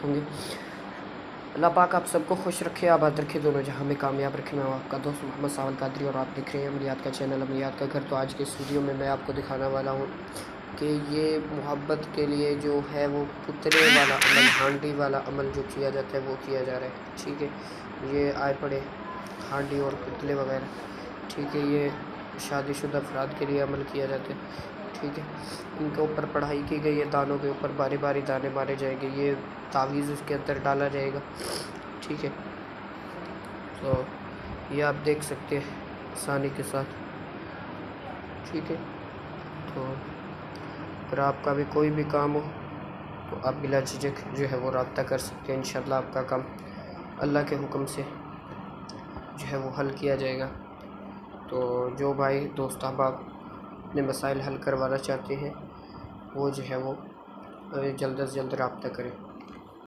होंगे। अल्लाह पाक आप सबको खुश रखे, आबाद रखे, दोनों जहाँ में कामयाब रखे। मैं आपका दोस्त मोहम्मद सावन कादरी और आप देख रहे हैं अमलियात का चैनल, अमलियात का घर। तो आज के इस वीडियो में मैं आपको दिखाने वाला हूँ कि ये मोहब्बत के लिए जो है वो पुतले वाला अमल, हांडी वाला अमल जो किया जाता है वो किया जा रहा है। ठीक है, ये आए पड़े हांडी और पुतले वगैरह। ठीक है, ये शादीशुदा अफराद के लिए अमल किया जाता है। ठीक है, इनके ऊपर पढ़ाई की गई है, दानों के ऊपर बारी बारी दाने मारे जाएंगे, ये तावीज़ उसके अंदर डाला जाएगा। ठीक है, तो ये आप देख सकते हैं आसानी के साथ। ठीक है, तो अगर आपका भी कोई भी काम हो तो आप बिला झिझक जो है वो रब्ता कर सकते हैं। इंशाअल्लाह आपका काम अल्लाह के हुक्म से जो है वो हल किया जाएगा। तो जो भाई दोस्त अहबाब अपने मसाइल हल करवाना चाहते हैं वो जो है वो जल्द से जल्द रब्ता करें।